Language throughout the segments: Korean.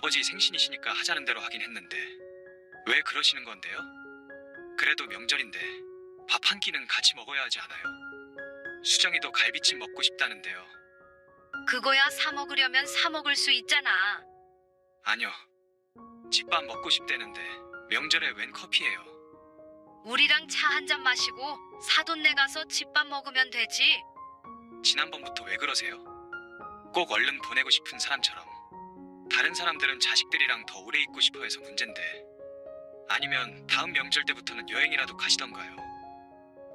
아버지 생신이시니까 하자는 대로 하긴 했는데 왜 그러시는 건데요? 그래도 명절인데 밥 한 끼는 같이 먹어야 하지 않아요? 수정이도 갈비찜 먹고 싶다는데요. 그거야 사 먹으려면 사 먹을 수 있잖아. 아니요. 집밥 먹고 싶대는데 명절에 웬 커피예요? 우리랑 차 한 잔 마시고 사돈 내 가서 집밥 먹으면 되지. 지난번부터 왜 그러세요? 꼭 얼른 보내고 싶은 사람처럼. 다른 사람들은 자식들이랑 더 오래 있고 싶어 해서 문제인데. 아니면 다음 명절 때부터는 여행이라도 가시던가요.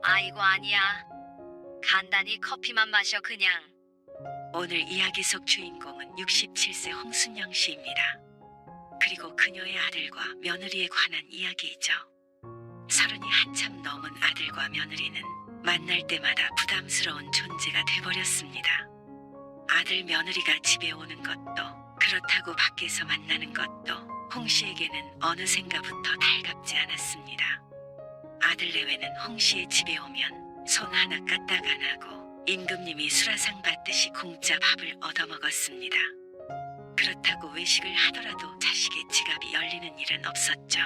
아이고 아니야. 간단히 커피만 마셔 그냥. 오늘 이야기 속 주인공은 67세 홍순영 씨입니다. 그리고 그녀의 아들과 며느리에 관한 이야기이죠. 서른이 한참 넘은 아들과 며느리는 만날 때마다 부담스러운 존재가 돼버렸습니다. 아들 며느리가 집에 오는 것도 그렇다고 밖에서 만나는 것도 홍 씨에게는 어느샌가부터 달갑지 않았습니다. 아들 내외는 홍 씨의 집에 오면 손 하나 까딱 안 하고 임금님이 수라상 받듯이 공짜 밥을 얻어먹었습니다. 그렇다고 외식을 하더라도 자식의 지갑이 열리는 일은 없었죠.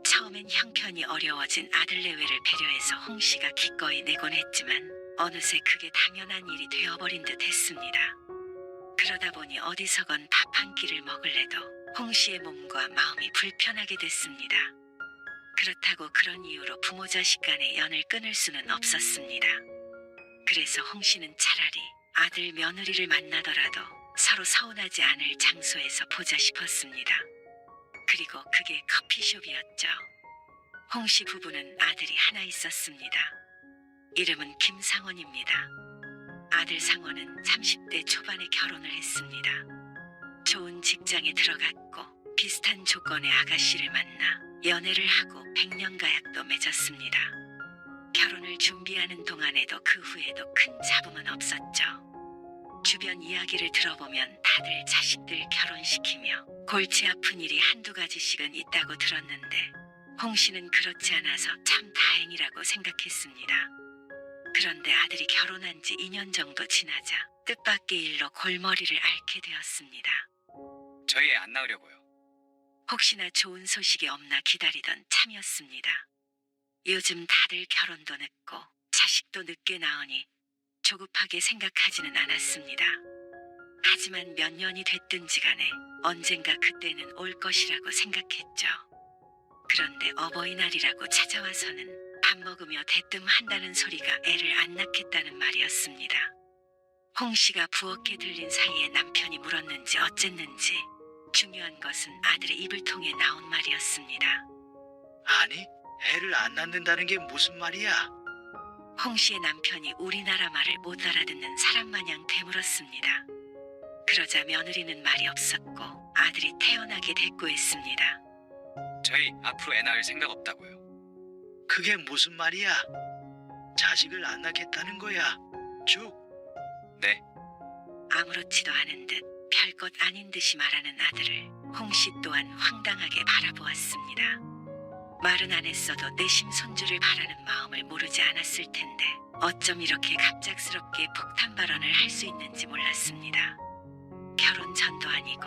처음엔 형편이 어려워진 아들 내외를 배려해서 홍 씨가 기꺼이 내곤 했지만 어느새 그게 당연한 일이 되어버린 듯 했습니다. 그러다 보니 어디서건 밥 한 끼를 먹을래도 홍 씨의 몸과 마음이 불편하게 됐습니다. 그렇다고 그런 이유로 부모 자식 간의 연을 끊을 수는 없었습니다. 그래서 홍 씨는 차라리 아들 며느리를 만나더라도 서로 서운하지 않을 장소에서 보자 싶었습니다. 그리고 그게 커피숍이었죠. 홍 씨 부부는 아들이 하나 있었습니다. 이름은 김상원입니다. 아들 상원은 30대 초반에 결혼을 했습니다. 좋은 직장에 들어갔고 비슷한 조건의 아가씨를 만나 연애를 하고 백년가약도 맺었습니다. 결혼을 준비하는 동안에도 그 후에도 큰 잡음은 없었죠. 주변 이야기를 들어보면 다들 자식들 결혼시키며 골치 아픈 일이 한두 가지씩은 있다고 들었는데 홍 씨는 그렇지 않아서 참 다행이라고 생각했습니다. 그런데 아들이 결혼한 지 2년 정도 지나자 뜻밖의 일로 골머리를 앓게 되었습니다. 저희 애 안 낳으려고요. 혹시나 좋은 소식이 없나 기다리던 참이었습니다. 요즘 다들 결혼도 늦고 자식도 늦게 낳으니 조급하게 생각하지는 않았습니다. 하지만 몇 년이 됐든지 간에 언젠가 그때는 올 것이라고 생각했죠. 그런데 어버이날이라고 찾아와서는 밥 먹으며 대뜸한다는 소리가 애를 안 낳겠다는 말이었습니다. 홍 씨가 부엌에 들린 사이에 남편이 물었는지 어쨌는지 중요한 것은 아들의 입을 통해 나온 말이었습니다. 아니, 애를 안 낳는다는 게 무슨 말이야? 홍 씨의 남편이 우리나라 말을 못 알아듣는 사람 마냥 되물었습니다. 그러자 며느리는 말이 없었고 아들이 태어나게 대꾸했습니다. 저희 앞으로 애 낳을 생각 없다고요. 그게 무슨 말이야? 자식을 안 낳겠다는 거야. 쭉. 네. 아무렇지도 않은 듯 별것 아닌 듯이 말하는 아들을 홍 씨 또한 황당하게 바라보았습니다. 말은 안 했어도 내심 손주를 바라는 마음을 모르지 않았을 텐데 어쩜 이렇게 갑작스럽게 폭탄 발언을 할 수 있는지 몰랐습니다. 결혼 전도 아니고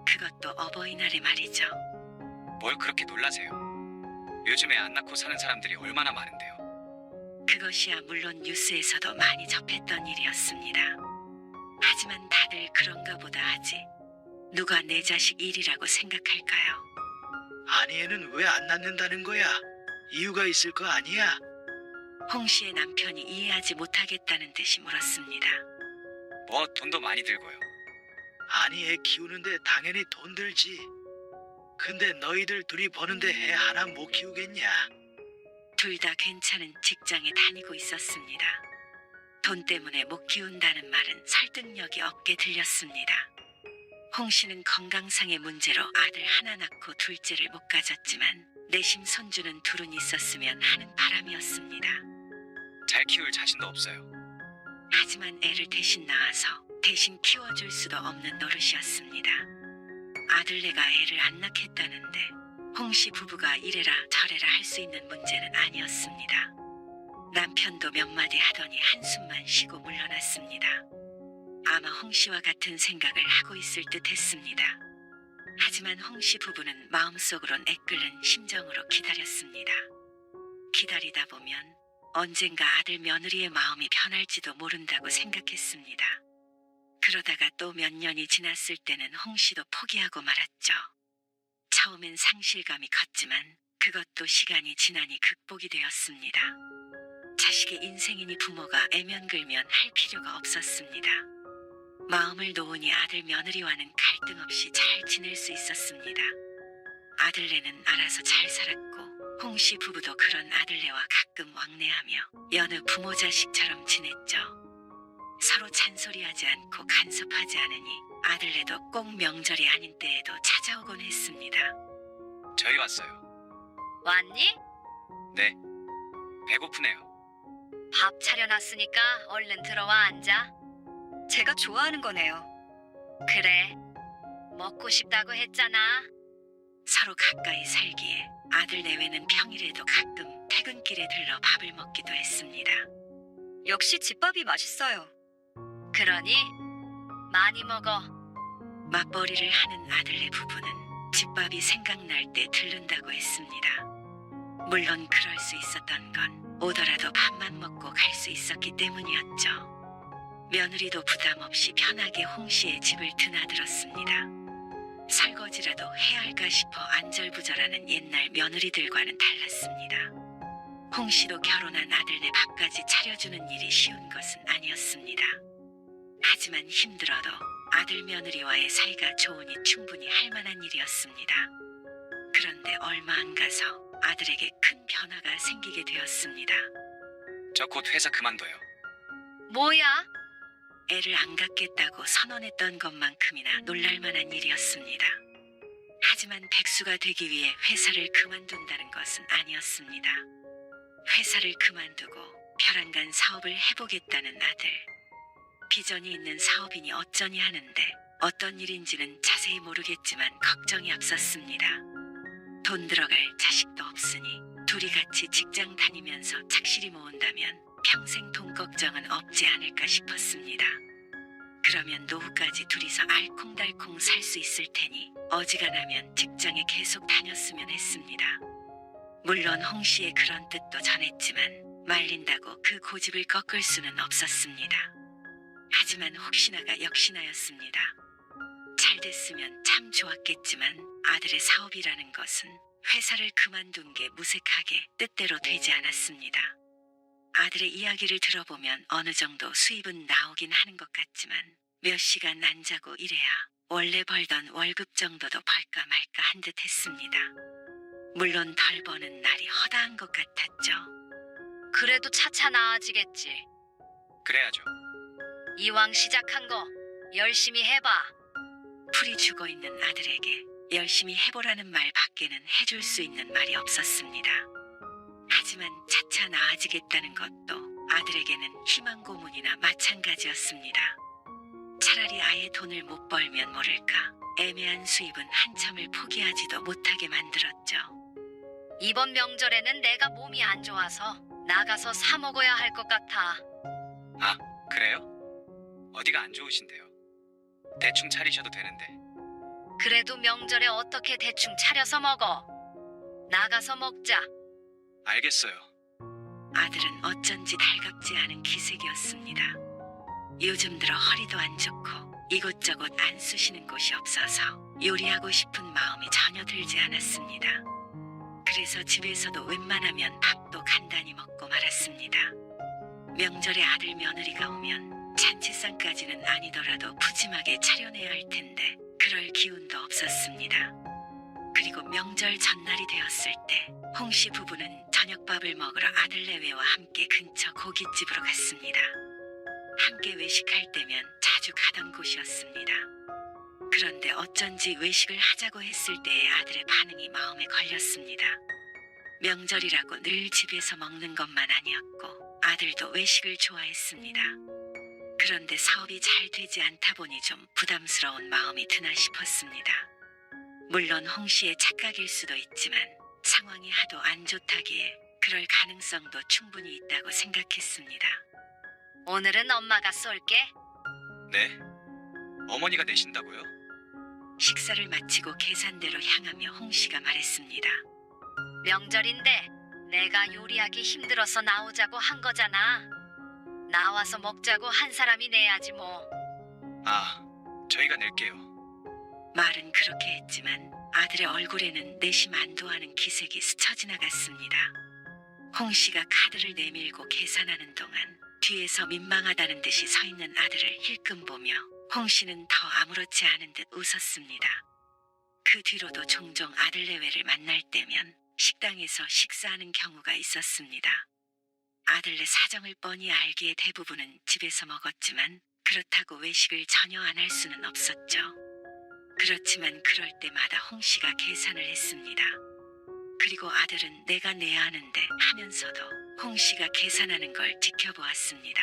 그것도 어버이날에 말이죠. 뭘 그렇게 놀라세요? 요즘에 안 낳고 사는 사람들이 얼마나 많은데요. 그것이야 물론 뉴스에서도 많이 접했던 일이었습니다. 하지만 다들 그런가 보다 하지. 누가 내 자식 일이라고 생각할까요? 아니, 애는 왜 안 낳는다는 거야? 이유가 있을 거 아니야? 홍 씨의 남편이 이해하지 못하겠다는 듯이 물었습니다. 뭐 돈도 많이 들고요. 아니, 애 키우는데 당연히 돈 들지. 근데 너희들 둘이 버는데 애 하나 못 키우겠냐? 둘 다 괜찮은 직장에 다니고 있었습니다. 돈 때문에 못 키운다는 말은 설득력이 없게 들렸습니다. 홍 씨는 건강상의 문제로 아들 하나 낳고 둘째를 못 가졌지만 내심 손주는 둘은 있었으면 하는 바람이었습니다. 잘 키울 자신도 없어요. 하지만 애를 대신 낳아서 대신 키워줄 수도 없는 노릇이었습니다. 아들네가 애를 안 낳겠다는데 홍 씨 부부가 이래라 저래라 할 수 있는 문제는 아니었습니다. 남편도 몇 마디 하더니 한숨만 쉬고 물러났습니다. 아마 홍 씨와 같은 생각을 하고 있을 듯 했습니다. 하지만 홍씨 부부는 마음속으론 애끓는 심정으로 기다렸습니다. 기다리다 보면 언젠가 아들 며느리의 마음이 변할지도 모른다고 생각했습니다. 그러다가 또 몇 년이 지났을 때는 홍씨도 포기하고 말았죠. 처음엔 상실감이 컸지만 그것도 시간이 지나니 극복이 되었습니다. 자식의 인생이니 부모가 애면글면 할 필요가 없었습니다. 마음을 놓으니 아들 며느리와는 갈등 없이 잘 지낼 수 있었습니다. 아들네는 알아서 잘 살았고 홍씨 부부도 그런 아들네와 가끔 왕래하며 여느 부모 자식처럼 지냈죠. 서로 잔소리하지 않고 간섭하지 않으니 아들네도 꼭 명절이 아닌 때에도 찾아오곤 했습니다. 저희 왔어요. 왔니? 네. 배고프네요. 밥 차려놨으니까 얼른 들어와 앉아. 제가 좋아하는 거네요. 그래. 먹고 싶다고 했잖아. 서로 가까이 살기에 아들 내외는 평일에도 가끔 퇴근길에 들러 밥을 먹기도 했습니다. 역시 집밥이 맛있어요. 그러니 많이 먹어. 맞벌이를 하는 아들네 부부는 집밥이 생각날 때 들른다고 했습니다. 물론 그럴 수 있었던 건 오더라도 밥만 먹고 갈 수 있었기 때문이었죠. 며느리도 부담 없이 편하게 홍씨의 집을 드나들었습니다. 설거지라도 해야 할까 싶어 안절부절하는 옛날 며느리들과는 달랐습니다. 홍씨도 결혼한 아들네 밥까지 차려주는 일이 쉬운 것은 아니었습니다. 하지만 힘들어도 아들 며느리와의 사이가 좋으니 충분히 할 만한 일이었습니다. 그런데 얼마 안 가서 아들에게 큰 변화가 생기게 되었습니다. 저 곧 회사 그만둬요. 뭐야? 애를 안 갖겠다고 선언했던 것만큼이나 놀랄만한 일이었습니다. 하지만 백수가 되기 위해 회사를 그만둔다는 것은 아니었습니다. 회사를 그만두고 벼랑간 사업을 해보겠다는 아들. 비전이 있는 사업이니 어쩌니 하는데 어떤 일인지는 자세히 모르겠지만 걱정이 앞섰습니다. 돈 들어갈 자식도 없으니 둘이 같이 직장 다니면서 착실히 모은다면 평생 돈 걱정은 없지 않을까 싶었습니다. 그러면 노후까지 둘이서 알콩달콩 살 수 있을 테니 어지간하면 직장에 계속 다녔으면 했습니다. 물론 홍씨의 그런 뜻도 전했지만 말린다고 그 고집을 꺾을 수는 없었습니다. 하지만 혹시나가 역시나였습니다. 잘 됐으면 참 좋았겠지만 아들의 사업이라는 것은 회사를 그만둔 게 무색하게 뜻대로 되지 않았습니다. 아들의 이야기를 들어보면 어느 정도 수입은 나오긴 하는 것 같지만 몇 시간 안 자고 일해야 원래 벌던 월급 정도도 벌까 말까 한 듯 했습니다. 물론 덜 버는 날이 허다한 것 같았죠. 그래도 차차 나아지겠지. 그래야죠. 이왕 시작한 거 열심히 해봐. 풀이 죽어있는 아들에게 열심히 해보라는 말 밖에는 해줄 수 있는 말이 없었습니다. 하지만 차차 나아지겠다는 것도 아들에게는 희망 고문이나 마찬가지였습니다. 차라리 아예 돈을 못 벌면 모를까 애매한 수입은 한참을 포기하지도 못하게 만들었죠. 이번 명절에는 내가 몸이 안 좋아서 나가서 사 먹어야 할 것 같아. 아, 그래요? 어디가 안 좋으신데요? 대충 차리셔도 되는데. 그래도 명절에 어떻게 대충 차려서 먹어? 나가서 먹자. 알겠어요. 아들은 어쩐지 달갑지 않은 기색이었습니다. 요즘 들어 허리도 안 좋고 이곳저곳 안 쑤시는 곳이 없어서 요리하고 싶은 마음이 전혀 들지 않았습니다. 그래서 집에서도 웬만하면 밥도 간단히 먹고 말았습니다. 명절에 아들 며느리가 오면 잔치상까지는 아니더라도 푸짐하게 차려내야 할 텐데 그럴 기운도 없었습니다. 그리고 명절 전날이 되었을 때 홍씨 부부는 저녁밥을 먹으러 아들 내외와 함께 근처 고깃집으로 갔습니다. 함께 외식할 때면 자주 가던 곳이었습니다. 그런데 어쩐지 외식을 하자고 했을 때의 아들의 반응이 마음에 걸렸습니다. 명절이라고 늘 집에서 먹는 것만 아니었고 아들도 외식을 좋아했습니다. 그런데 사업이 잘 되지 않다 보니 좀 부담스러운 마음이 드나 싶었습니다. 물론 홍씨의 착각일 수도 있지만 상황이 하도 안 좋다기에 그럴 가능성도 충분히 있다고 생각했습니다. 오늘은 엄마가 쏠게. 네? 어머니가 내신다고요? 식사를 마치고 계산대로 향하며 홍 씨가 말했습니다. 명절인데 내가 요리하기 힘들어서 나오자고 한 거잖아. 나와서 먹자고 한 사람이 내야지 뭐. 아, 저희가 낼게요. 말은 그렇게 했지만 아들의 얼굴에는 내심 안도하는 기색이 스쳐 지나갔습니다. 홍 씨가 카드를 내밀고 계산하는 동안 뒤에서 민망하다는 듯이 서 있는 아들을 힐끔 보며 홍 씨는 더 아무렇지 않은 듯 웃었습니다. 그 뒤로도 종종 아들 내외를 만날 때면 식당에서 식사하는 경우가 있었습니다. 아들네 사정을 뻔히 알기에 대부분은 집에서 먹었지만 그렇다고 외식을 전혀 안 할 수는 없었죠. 그렇지만 그럴 때마다 홍 씨가 계산을 했습니다. 그리고 아들은 내가 내야 하는데 하면서도 홍 씨가 계산하는 걸 지켜보았습니다.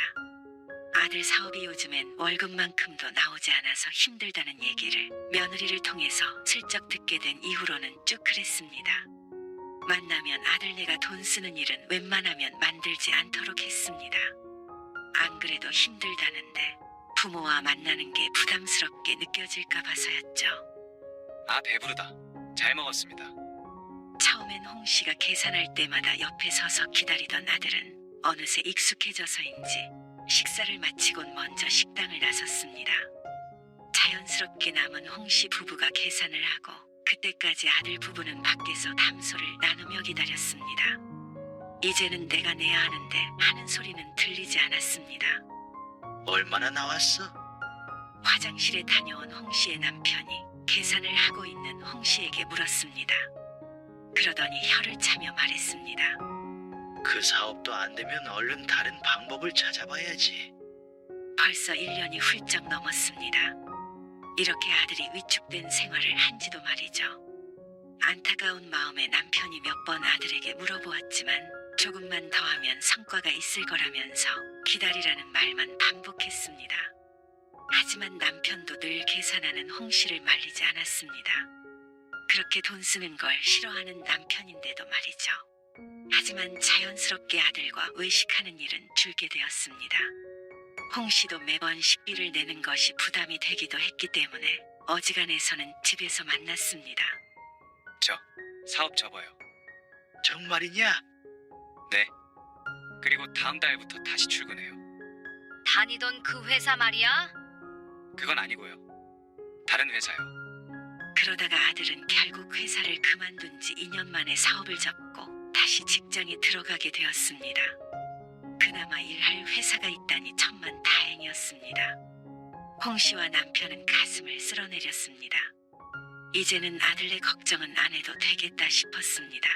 아들 사업이 요즘엔 월급만큼도 나오지 않아서 힘들다는 얘기를 며느리를 통해서 슬쩍 듣게 된 이후로는 쭉 그랬습니다. 만나면 아들네가 돈 쓰는 일은 웬만하면 만들지 않도록 했습니다. 안 그래도 힘들다는데 부모와 만나는 게 부담스럽게 느껴질까 봐서였죠. 아, 배부르다. 잘 먹었습니다. 처음엔 홍 씨가 계산할 때마다 옆에 서서 기다리던 아들은 어느새 익숙해져서인지 식사를 마치곤 먼저 식당을 나섰습니다. 자연스럽게 남은 홍 씨 부부가 계산을 하고 그때까지 아들 부부는 밖에서 담소를 나누며 기다렸습니다. 이제는 내가 내야 하는데 하는 소리는 들리지 않았습니다. 얼마나 나왔어? 화장실에 다녀온 홍 씨의 남편이 계산을 하고 있는 홍 씨에게 물었습니다. 그러더니 혀를 차며 말했습니다. 그 사업도 안 되면 얼른 다른 방법을 찾아봐야지. 벌써 1년이 훌쩍 넘었습니다. 이렇게 아들이 위축된 생활을 한지도 말이죠. 안타까운 마음에 남편이 몇 번 아들에게 물어보았지만 조금만 더 하면 성과가 있을 거라면서 기다리라는 말만 반복했습니다. 하지만 남편도 늘 계산하는 홍 씨를 말리지 않았습니다. 그렇게 돈 쓰는 걸 싫어하는 남편인데도 말이죠. 하지만 자연스럽게 아들과 외식하는 일은 줄게 되었습니다. 홍 씨도 매번 식비를 내는 것이 부담이 되기도 했기 때문에 어지간해서는 집에서 만났습니다. 저 사업 접어요. 정말이냐? 네. 그리고 다음 달부터 다시 출근해요. 다니던 그 회사 말이야? 그건 아니고요. 다른 회사요. 그러다가 아들은 결국 회사를 그만둔 지 2년 만에 사업을 접고 다시 직장에 들어가게 되었습니다. 그나마 일할 회사가 있다니 천만 다행이었습니다. 홍 씨와 남편은 가슴을 쓸어내렸습니다. 이제는 아들의 걱정은 안 해도 되겠다 싶었습니다.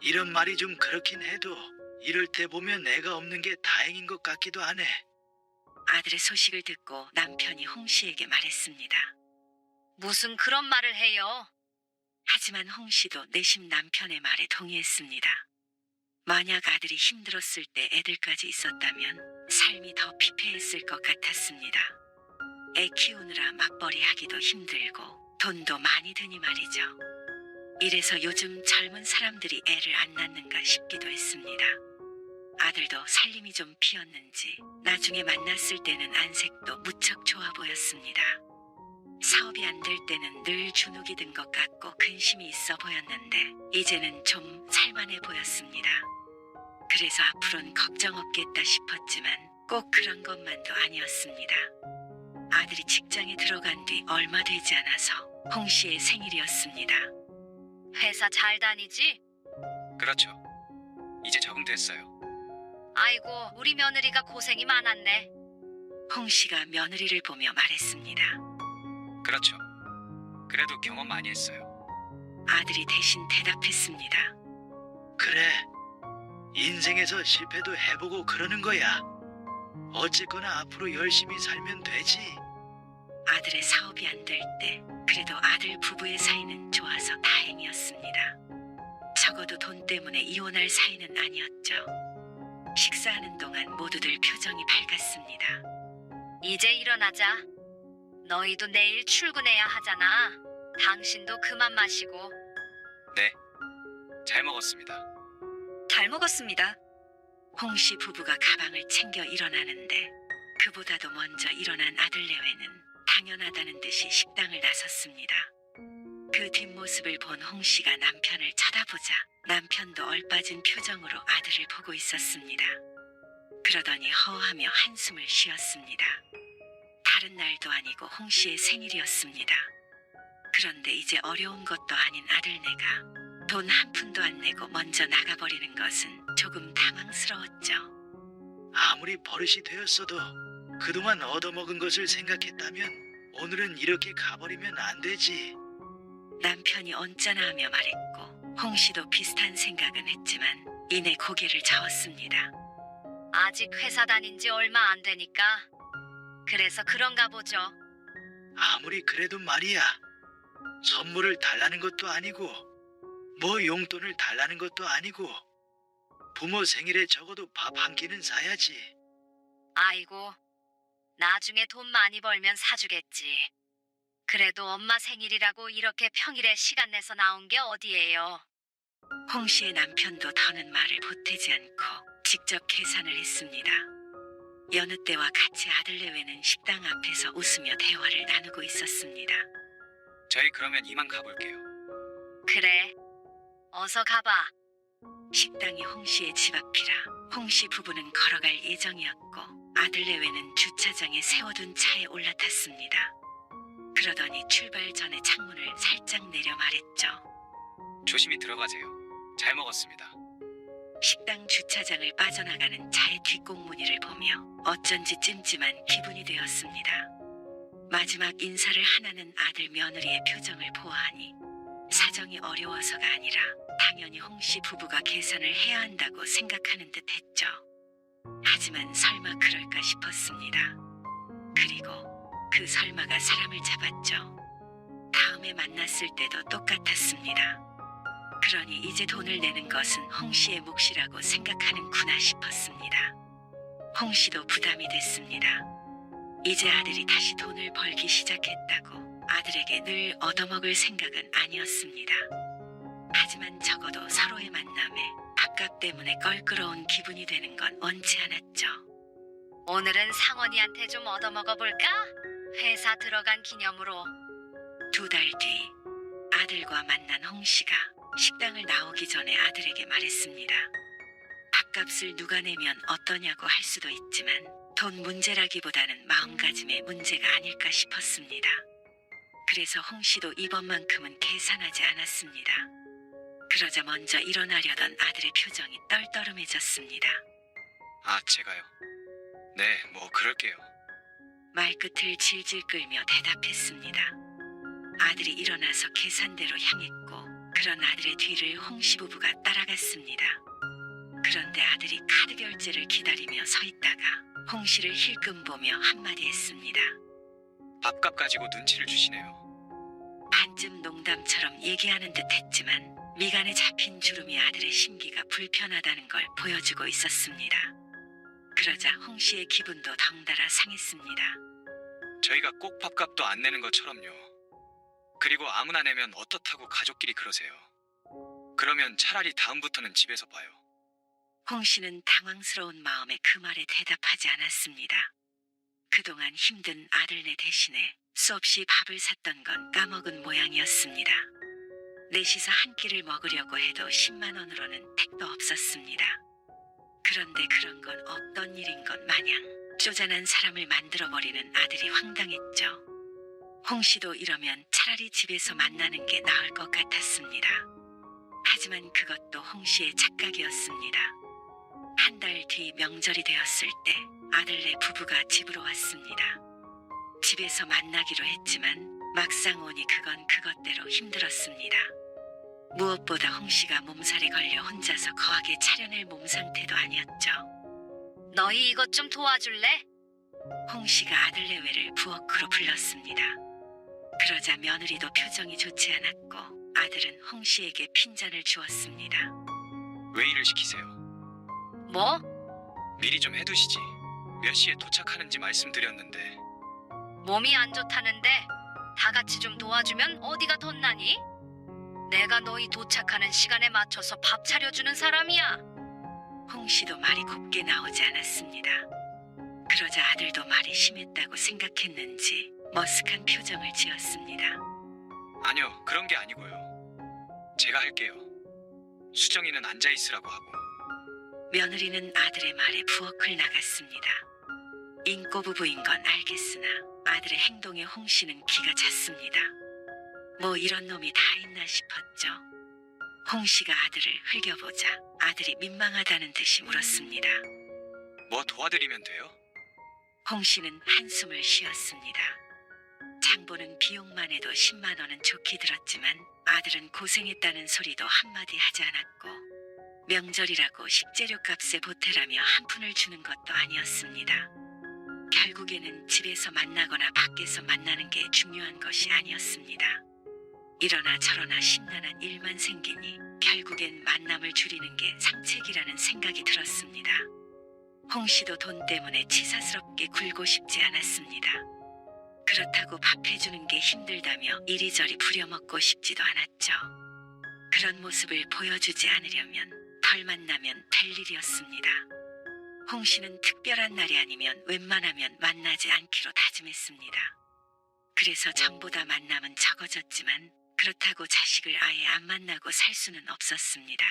이런 말이 좀 그렇긴 해도 이럴 때 보면 애가 없는 게 다행인 것 같기도 하네. 아들의 소식을 듣고 남편이 홍 씨에게 말했습니다. 무슨 그런 말을 해요? 하지만 홍 씨도 내심 남편의 말에 동의했습니다. 만약 아들이 힘들었을 때 애들까지 있었다면 삶이 더 피폐했을 것 같았습니다. 애 키우느라 맞벌이 하기도 힘들고 돈도 많이 드니 말이죠. 이래서 요즘 젊은 사람들이 애를 안 낳는가 싶기도 했습니다. 아들도 살림이 좀 피었는지 나중에 만났을 때는 안색도 무척 좋아 보였습니다. 사업이 안 될 때는 늘 주눅이 든 것 같고 근심이 있어 보였는데 이제는 좀 살만해 보였습니다. 그래서 앞으로는 걱정 없겠다 싶었지만 꼭 그런 것만도 아니었습니다. 아들이 직장에 들어간 뒤 얼마 되지 않아서 홍 씨의 생일이었습니다. 회사 잘 다니지? 그렇죠. 이제 적응됐어요. 아이고, 우리 며느리가 고생이 많았네. 홍 씨가 며느리를 보며 말했습니다. 그렇죠. 그래도 경험 많이 했어요. 아들이 대신 대답했습니다. 그래. 인생에서 실패도 해보고 그러는 거야. 어쨌거나 앞으로 열심히 살면 되지. 아들의 사업이 안 될 때 그래도 아들 부부의 사이는 좋아서 다행이었습니다. 적어도 돈 때문에 이혼할 사이는 아니었죠. 식사하는 동안 모두들 표정이 밝았습니다. 이제 일어나자. 너희도 내일 출근해야 하잖아. 당신도 그만 마시고. 네. 잘 먹었습니다. 잘 먹었습니다. 홍 씨 부부가 가방을 챙겨 일어나는데 그보다도 먼저 일어난 아들 내외는 당연하다는 듯이 식당을 나섰습니다. 그 뒷모습을 본 홍씨가 남편을 쳐다보자 남편도 얼빠진 표정으로 아들을 보고 있었습니다. 그러더니 허하며 한숨을 쉬었습니다. 다른 날도 아니고 홍씨의 생일이었습니다. 그런데 이제 어려운 것도 아닌 아들네가 돈 한 푼도 안 내고 먼저 나가버리는 것은 조금 당황스러웠죠. 아무리 버릇이 되었어도 그동안 얻어먹은 것을 생각했다면 오늘은 이렇게 가버리면 안 되지. 남편이 언짢아하며 말했고 홍씨도 비슷한 생각은 했지만 이내 고개를 저었습니다. 아직 회사 다닌 지 얼마 안 되니까. 그래서 그런가 보죠. 아무리 그래도 말이야. 선물을 달라는 것도 아니고 뭐 용돈을 달라는 것도 아니고 부모 생일에 적어도 밥 한 끼는 사야지. 아이고, 나중에 돈 많이 벌면 사주겠지. 그래도 엄마 생일이라고 이렇게 평일에 시간 내서 나온 게 어디예요. 홍씨의 남편도 더는 말을 보태지 않고 직접 계산을 했습니다. 여느 때와 같이 아들 내외는 식당 앞에서 웃으며 대화를 나누고 있었습니다. 저희 그러면 이만 가볼게요. 그래, 어서 가봐. 식당이 홍씨의 집 앞이라 홍씨 부부는 걸어갈 예정이었고 아들 내외는 주차장에 세워둔 차에 올라탔습니다. 그러더니 출발 전에 창문을 살짝 내려 말했죠. 조심히 들어가세요. 잘 먹었습니다. 식당 주차장을 빠져나가는 차의 뒷공무니를 보며 어쩐지 찜찜한 기분이 되었습니다. 마지막 인사를 하나는 아들 며느리의 표정을 보아하니 사정이 어려워서가 아니라 당연히 홍씨 부부가 계산을 해야 한다고 생각하는 듯 했죠. 하지만 설마 그럴까 싶었습니다. 그리고 그 설마가 사람을 잡았죠. 다음에 만났을 때도 똑같았습니다. 그러니 이제 돈을 내는 것은 홍씨의 몫이라고 생각하는구나 싶었습니다. 홍씨도 부담이 됐습니다. 이제 아들이 다시 돈을 벌기 시작했다고 아들에게 늘 얻어먹을 생각은 아니었습니다. 하지만 적어도 서로의 만남에 밥값 때문에 껄끄러운 기분이 되는 건 원치 않았죠. 오늘은 상원이한테 좀 얻어먹어볼까? 회사 들어간 기념으로. 2달 뒤 아들과 만난 홍씨가 식당을 나오기 전에 아들에게 말했습니다. 밥값을 누가 내면 어떠냐고 할 수도 있지만 돈 문제라기보다는 마음가짐의 문제가 아닐까 싶었습니다. 그래서 홍씨도 이번만큼은 계산하지 않았습니다. 그러자 먼저 일어나려던 아들의 표정이 떨떠름해졌습니다. 아, 제가요? 네, 뭐 그럴게요. 말끝을 질질 끌며 대답했습니다. 아들이 일어나서 계산대로 향했고 그런 아들의 뒤를 홍씨 부부가 따라갔습니다. 그런데 아들이 카드 결제를 기다리며 서 있다가 홍씨를 힐끔 보며 한마디 했습니다. 밥값 가지고 눈치를 주시네요. 반쯤 농담처럼 얘기하는 듯 했지만 미간에 잡힌 주름이 아들의 심기가 불편하다는 걸 보여주고 있었습니다. 그러자 홍씨의 기분도 덩달아 상했습니다. 저희가 꼭 밥값도 안 내는 것처럼요. 그리고 아무나 내면 어떻다고 가족끼리 그러세요. 그러면 차라리 다음부터는 집에서 봐요. 홍씨는 당황스러운 마음에 그 말에 대답하지 않았습니다. 그동안 힘든 아들네 대신에 수없이 밥을 샀던 건 까먹은 모양이었습니다. 넷이서 한 끼를 먹으려고 해도 10만 원으로는 택도 없었습니다. 그런데 그런 건 없던 일인 것 마냥 쪼잔한 사람을 만들어버리는 아들이 황당했죠. 홍씨도 이러면 차라리 집에서 만나는 게 나을 것 같았습니다. 하지만 그것도 홍씨의 착각이었습니다. 한 달 뒤 명절이 되었을 때 아들네 부부가 집으로 왔습니다. 집에서 만나기로 했지만 막상 오니 그건 그것대로 힘들었습니다. 무엇보다 홍씨가 몸살에 걸려 혼자서 거하게 차려낼 몸 상태도 아니었죠. 너희 이것 좀 도와줄래? 홍씨가 아들 내외를 부엌으로 불렀습니다. 그러자 며느리도 표정이 좋지 않았고 아들은 홍씨에게 핀잔을 주었습니다. 왜 일을 시키세요? 뭐? 미리 좀 해두시지. 몇 시에 도착하는지 말씀드렸는데. 몸이 안 좋다는데 다 같이 좀 도와주면 어디가 덧나니? 내가 너희 도착하는 시간에 맞춰서 밥 차려주는 사람이야. 홍씨도 말이 곱게 나오지 않았습니다. 그러자 아들도 말이 심했다고 생각했는지 머쓱한 표정을 지었습니다. 아니요, 그런 게 아니고요. 제가 할게요. 수정이는 앉아 있으라고 하고. 며느리는 아들의 말에 부엌을 나갔습니다. 인꼬부부인 건 알겠으나 아들의 행동에 홍 씨는 기가 찼습니다. 뭐 이런 놈이 다 있나 싶었죠. 홍 씨가 아들을 흘겨보자 아들이 민망하다는 듯이 물었습니다. 뭐 도와드리면 돼요? 홍 씨는 한숨을 쉬었습니다. 장보는 비용만 해도 10만 원은 좋게 들었지만 아들은 고생했다는 소리도 한마디 하지 않았고 명절이라고 식재료 값에 보태라며 한 푼을 주는 것도 아니었습니다. 결국에는 집에서 만나거나 밖에서 만나는 게 중요한 것이 아니었습니다. 이러나 저러나 심란한 일만 생기니 결국엔 만남을 줄이는 게 상책이라는 생각이 들었습니다. 홍 씨도 돈 때문에 치사스럽게 굴고 싶지 않았습니다. 그렇다고 밥 해주는 게 힘들다며 이리저리 부려먹고 싶지도 않았죠. 그런 모습을 보여주지 않으려면 덜 만나면 될 일이었습니다. 홍 씨는 특별한 날이 아니면 웬만하면 만나지 않기로 다짐했습니다. 그래서 전보다 만남은 적어졌지만 그렇다고 자식을 아예 안 만나고 살 수는 없었습니다.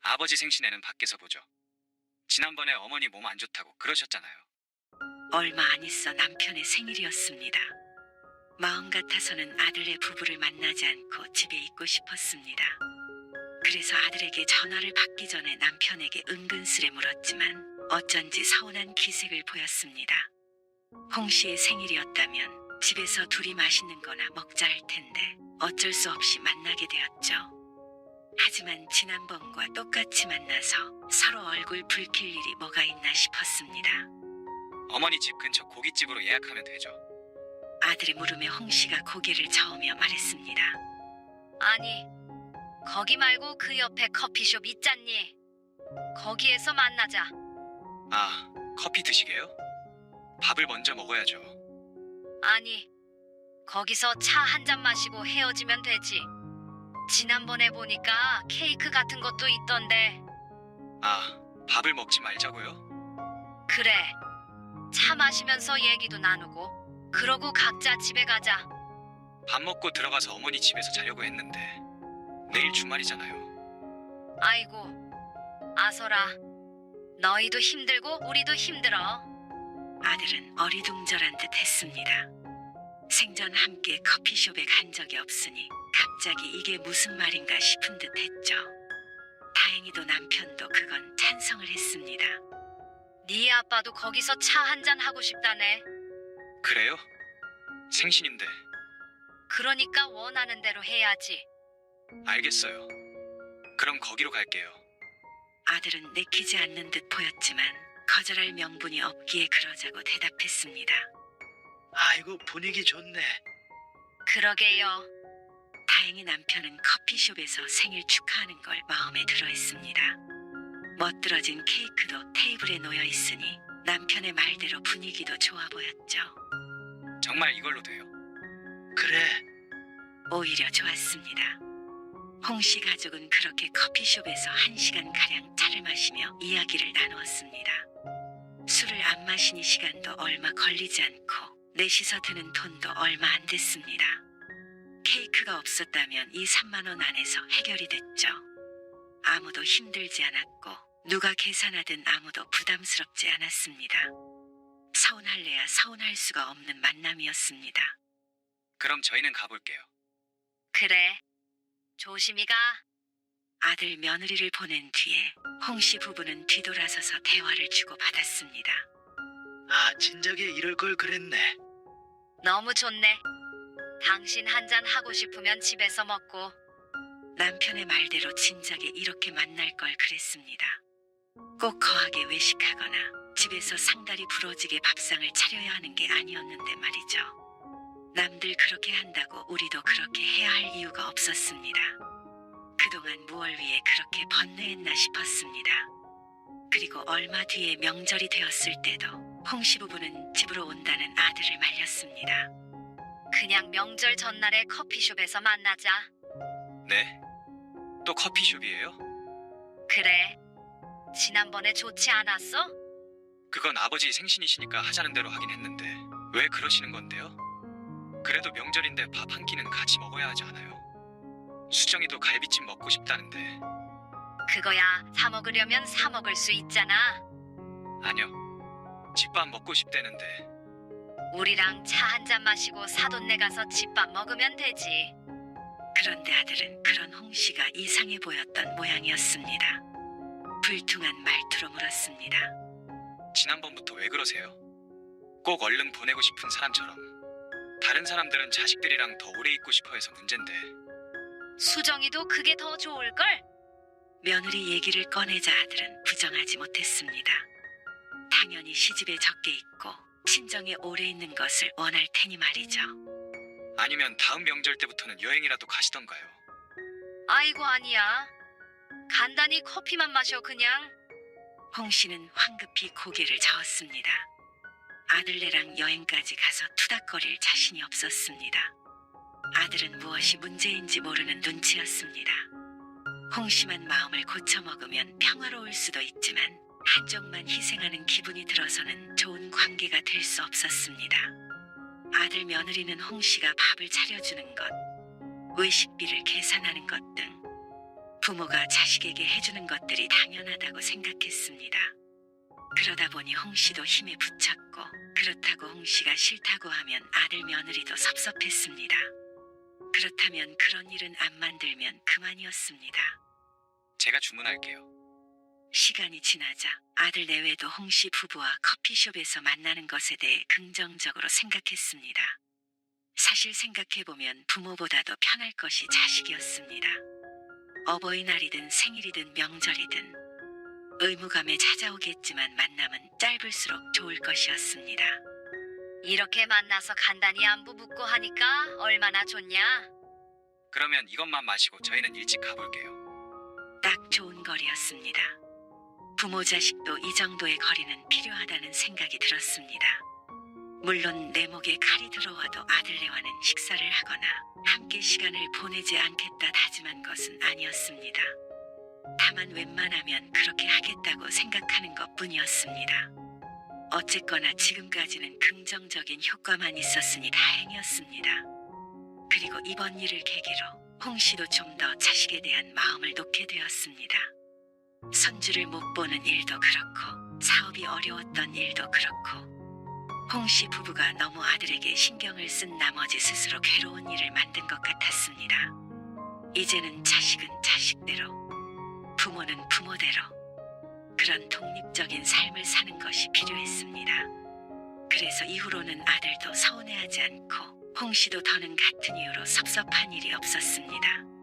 아버지 생신에는 밖에서 보죠. 지난번에 어머니 몸 안 좋다고 그러셨잖아요. 얼마 안 있어 남편의 생일이었습니다. 마음 같아서는 아들네 부부를 만나지 않고 집에 있고 싶었습니다. 그래서 아들에게 전화를 받기 전에 남편에게 은근슬에 물었지만 어쩐지 서운한 기색을 보였습니다. 홍 씨의 생일이었다면 집에서 둘이 맛있는 거나 먹자 할 텐데 어쩔 수 없이 만나게 되었죠. 하지만 지난번과 똑같이 만나서 서로 얼굴 붉힐 일이 뭐가 있나 싶었습니다. 어머니 집 근처 고깃집으로 예약하면 되죠. 아들의 물음에 홍 씨가 고개를 저으며 말했습니다. 아니, 거기 말고 그 옆에 커피숍 있잖니. 거기에서 만나자. 아, 커피 드시게요? 밥을 먼저 먹어야죠. 아니, 거기서 차 한 잔 마시고 헤어지면 되지. 지난번에 보니까 케이크 같은 것도 있던데. 아, 밥을 먹지 말자고요? 그래, 차 마시면서 얘기도 나누고 그러고 각자 집에 가자. 밥 먹고 들어가서 어머니 집에서 자려고 했는데 내일 주말이잖아요. 아이고, 아서라. 너희도 힘들고 우리도 힘들어. 아들은 어리둥절한 듯 했습니다. 생전 함께 커피숍에 간 적이 없으니 갑자기 이게 무슨 말인가 싶은 듯 했죠. 다행히도 남편도 그건 찬성을 했습니다. 네 아빠도 거기서 차 한 잔 하고 싶다네. 그래요? 생신인데. 그러니까 원하는 대로 해야지. 알겠어요. 그럼 거기로 갈게요. 아들은 내키지 않는 듯 보였지만 거절할 명분이 없기에 그러자고 대답했습니다. 아이고 분위기 좋네. 그러게요. 다행히 남편은 커피숍에서 생일 축하하는 걸 마음에 들어했습니다. 멋들어진 케이크도 테이블에 놓여 있으니 남편의 말대로 분위기도 좋아 보였죠. 정말 이걸로 돼요. 그래. 오히려 좋았습니다. 홍 씨 가족은 그렇게 커피숍에서 1시간가량 차를 마시며 이야기를 나누었습니다. 술을 안 마시니 시간도 얼마 걸리지 않고 넷이서 드는 돈도 얼마 안 됐습니다. 케이크가 없었다면 2, 3만 원 안에서 해결이 됐죠. 아무도 힘들지 않았고 누가 계산하든 아무도 부담스럽지 않았습니다. 서운할래야 서운할 수가 없는 만남이었습니다. 그럼 저희는 가볼게요. 그래. 조심히 가. 아들 며느리를 보낸 뒤에 홍 씨 부부는 뒤돌아서서 대화를 주고받았습니다. 아 진작에 이럴 걸 그랬네. 너무 좋네. 당신 한 잔 하고 싶으면 집에서 먹고. 남편의 말대로 진작에 이렇게 만날 걸 그랬습니다. 꼭 거하게 외식하거나 집에서 상다리 부러지게 밥상을 차려야 하는 게 아니었는데 말이죠. 남들 그렇게 한다고 우리도 그렇게 해야 할 이유가 없었습니다. 그동안 무얼 위해 그렇게 번뇌했나 싶었습니다. 그리고 얼마 뒤에 명절이 되었을 때도 홍 씨 부부는 집으로 온다는 아들을 말렸습니다. 그냥 명절 전날에 커피숍에서 만나자. 네? 또 커피숍이에요? 그래. 지난번에 좋지 않았어? 그건 아버지 생신이시니까 하자는 대로 하긴 했는데 왜 그러시는 건데요? 그래도 명절인데 밥 한 끼는 같이 먹어야 하지 않아요? 수정이도 갈비찜 먹고 싶다는데. 그거야 사 먹으려면 사 먹을 수 있잖아. 아니요. 집밥 먹고 싶다는데. 우리랑 차 한 잔 마시고 사돈 내가서 집밥 먹으면 되지. 그런데 아들은 그런 홍씨가 이상해 보였던 모양이었습니다. 불퉁한 말투로 물었습니다. 지난번부터 왜 그러세요? 꼭 얼른 보내고 싶은 사람처럼. 다른 사람들은 자식들이랑 더 오래 있고 싶어 해서 문제인데. 수정이도 그게 더 좋을걸? 며느리 얘기를 꺼내자 아들은 부정하지 못했습니다. 당연히 시집에 적게 있고 친정에 오래 있는 것을 원할 테니 말이죠. 아니면 다음 명절 때부터는 여행이라도 가시던가요. 아이고 아니야. 간단히 커피만 마셔 그냥. 홍씨는 황급히 고개를 저었습니다. 아들네랑 여행까지 가서 투닥거릴 자신이 없었습니다. 아들은 무엇이 문제인지 모르는 눈치였습니다. 홍씨만 마음을 고쳐먹으면 평화로울 수도 있지만 한쪽만 희생하는 기분이 들어서는 좋은 관계가 될 수 없었습니다. 아들 며느리는 홍씨가 밥을 차려주는 것, 외식비를 계산하는 것 등 부모가 자식에게 해주는 것들이 당연하다고 생각했습니다. 그러다 보니 홍씨도 힘에 부쳤고 그렇다고 홍씨가 싫다고 하면 아들 며느리도 섭섭했습니다. 그렇다면 그런 일은 안 만들면 그만이었습니다. 제가 주문할게요. 시간이 지나자 아들 내외도 홍씨 부부와 커피숍에서 만나는 것에 대해 긍정적으로 생각했습니다. 사실 생각해보면 부모보다도 편할 것이 자식이었습니다. 어버이날이든 생일이든 명절이든 의무감에 찾아오겠지만 만남은 짧을수록 좋을 것이었습니다. 이렇게 만나서 간단히 안부 묻고 하니까 얼마나 좋냐? 그러면 이것만 마시고 저희는 일찍 가볼게요. 딱 좋은 거리였습니다. 부모 자식도 이 정도의 거리는 필요하다는 생각이 들었습니다. 물론 내 목에 칼이 들어와도 아들네와는 식사를 하거나 함께 시간을 보내지 않겠다 다짐한 것은 아니었습니다. 다만 웬만하면 그렇게 하겠다고 생각하는 것뿐이었습니다. 어쨌거나 지금까지는 긍정적인 효과만 있었으니 다행이었습니다. 그리고 이번 일을 계기로 홍씨도 좀 더 자식에 대한 마음을 놓게 되었습니다. 손주를 못 보는 일도 그렇고 사업이 어려웠던 일도 그렇고 홍씨 부부가 너무 아들에게 신경을 쓴 나머지 스스로 괴로운 일을 만든 것 같았습니다. 이제는 자식은 자식대로, 부모는 부모대로 그런 독립적인 삶을 사는 것이 필요했습니다. 그래서 이후로는 아들도 서운해하지 않고 홍씨도 더는 같은 이유로 섭섭한 일이 없었습니다.